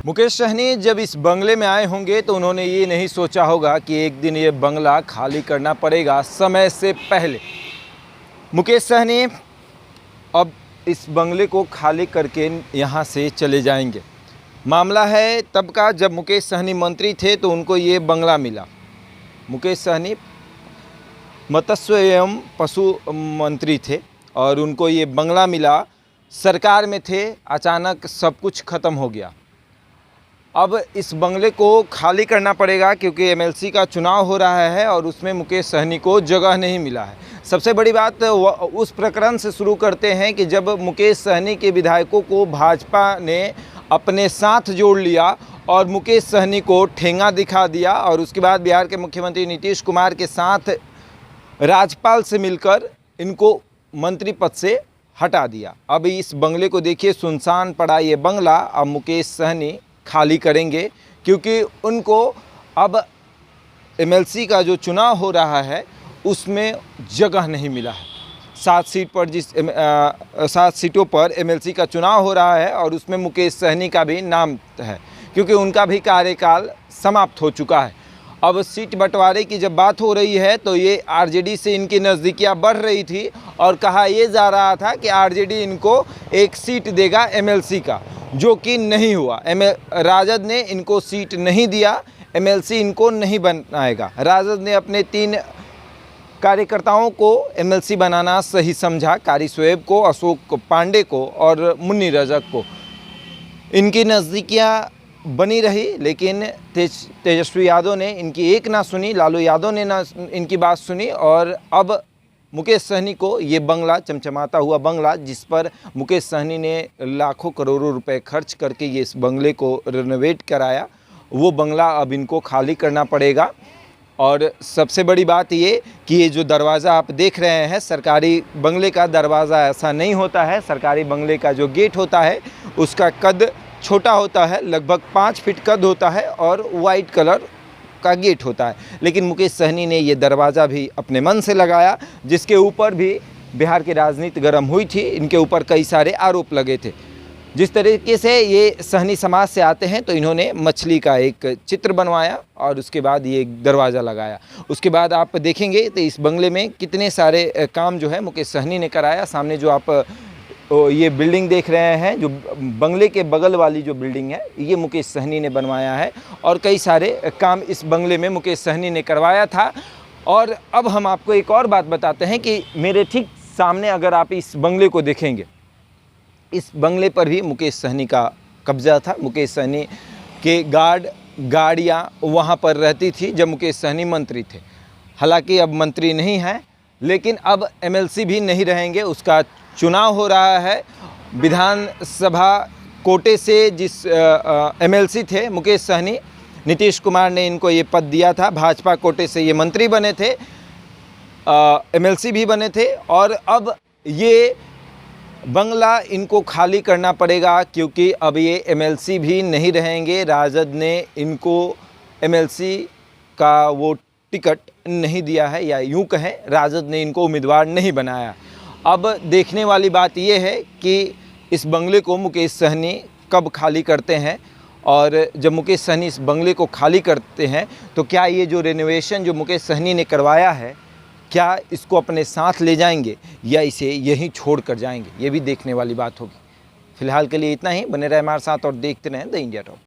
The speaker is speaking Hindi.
मुकेश सहनी जब इस बंगले में आए होंगे तो उन्होंने ये नहीं सोचा होगा कि एक दिन ये बंगला खाली करना पड़ेगा समय से पहले। मुकेश सहनी अब इस बंगले को खाली करके यहाँ से चले जाएंगे। मामला है तब का जब मुकेश सहनी मंत्री थे तो उनको ये बंगला मिला। मुकेश सहनी मत्स्य एवं पशु मंत्री थे और उनको ये बंगला मिला। सरकार में थे, अचानक सब कुछ ख़त्म हो गया। अब इस बंगले को खाली करना पड़ेगा क्योंकि एमएलसी का चुनाव हो रहा है और उसमें मुकेश सहनी को जगह नहीं मिला है। सबसे बड़ी बात उस प्रकरण से शुरू करते हैं कि जब मुकेश सहनी के विधायकों को भाजपा ने अपने साथ जोड़ लिया और मुकेश सहनी को ठेंगा दिखा दिया और उसके बाद बिहार के मुख्यमंत्री नीतीश कुमार के साथ राज्यपाल से मिलकर इनको मंत्री पद से हटा दिया। अब इस बंगले को देखिए, सुनसान पड़ा ये बंगला। अब मुकेश सहनी खाली करेंगे क्योंकि उनको अब एमएलसी का जो चुनाव हो रहा है उसमें जगह नहीं मिला है। 7 सीटों पर एमएलसी का चुनाव हो रहा है और उसमें मुकेश सहनी का भी नाम है क्योंकि उनका भी कार्यकाल समाप्त हो चुका है। अब सीट बंटवारे की जब बात हो रही है तो ये आरजेडी से इनकी नज़दीकियाँ बढ़ रही थी और कहा ये जा रहा था कि आरजेडी इनको एक सीट देगा एमएलसी का, जो कि नहीं हुआ। राजद ने इनको सीट नहीं दिया, एमएलसी इनको नहीं बनाएगा। राजद ने अपने 3 कार्यकर्ताओं को एमएलसी बनाना सही समझा, कारी शोएब को, अशोक पांडे को और मुन्नी रजक को। इनकी नज़दीकियाँ बनी रही लेकिन तेजस्वी यादव ने इनकी एक ना सुनी, लालू यादव ने ना इनकी बात सुनी और अब मुकेश सहनी को ये बंगला, चमचमाता हुआ बंगला जिस पर मुकेश सहनी ने लाखों करोड़ों रुपए खर्च करके ये इस बंगले को रेनोवेट कराया, वो बंगला अब इनको खाली करना पड़ेगा। और सबसे बड़ी बात ये कि ये जो दरवाज़ा आप देख रहे हैं, सरकारी बंगले का दरवाज़ा ऐसा नहीं होता है। सरकारी बंगले का जो गेट होता है उसका कद छोटा होता है, लगभग 5 फीट कद होता है और वाइट कलर का गेट होता है। लेकिन मुकेश सहनी ने ये दरवाज़ा भी अपने मन से लगाया, जिसके ऊपर भी बिहार की राजनीति गर्म हुई थी। इनके ऊपर कई सारे आरोप लगे थे। जिस तरीके से ये सहनी समाज से आते हैं तो इन्होंने मछली का एक चित्र बनवाया और उसके बाद ये एक दरवाज़ा लगाया। उसके बाद आप देखेंगे तो इस बंगले में कितने सारे काम जो है मुकेश सहनी ने कराया। सामने जो आप ये बिल्डिंग देख रहे हैं, जो बंगले के बगल वाली जो बिल्डिंग है, ये मुकेश सहनी ने बनवाया है और कई सारे काम इस बंगले में मुकेश सहनी ने करवाया था। और अब हम आपको एक और बात बताते हैं कि मेरे ठीक सामने अगर आप इस बंगले को देखेंगे, इस बंगले पर भी मुकेश सहनी का कब्जा था। मुकेश सहनी के गाड़ियाँ वहाँ पर रहती थी जब मुकेश सहनी मंत्री थे। हालांकि अब मंत्री नहीं हैं, लेकिन अब एमएलसी भी नहीं रहेंगे। उसका चुनाव हो रहा है। विधानसभा कोटे से जिस एमएलसी थे मुकेश सहनी, नीतीश कुमार ने इनको ये पद दिया था। भाजपा कोटे से ये मंत्री बने थे, एमएलसी भी बने थे और अब ये बंगला इनको खाली करना पड़ेगा क्योंकि अब ये एमएलसी भी नहीं रहेंगे। राजद ने इनको एमएलसी का वो टिकट नहीं दिया है, या यूँ कहें राजद ने इनको उम्मीदवार नहीं बनाया। अब देखने वाली बात यह है कि इस बंगले को मुकेश सहनी कब खाली करते हैं और जब मुकेश सहनी इस बंगले को खाली करते हैं तो क्या ये जो रेनोवेशन जो मुकेश सहनी ने करवाया है, क्या इसको अपने साथ ले जाएंगे या इसे यहीं छोड़ कर जाएंगे, ये भी देखने वाली बात होगी। फिलहाल के लिए इतना ही। बने रहे हमारे साथ और देखते रहें द इंडिया टॉप।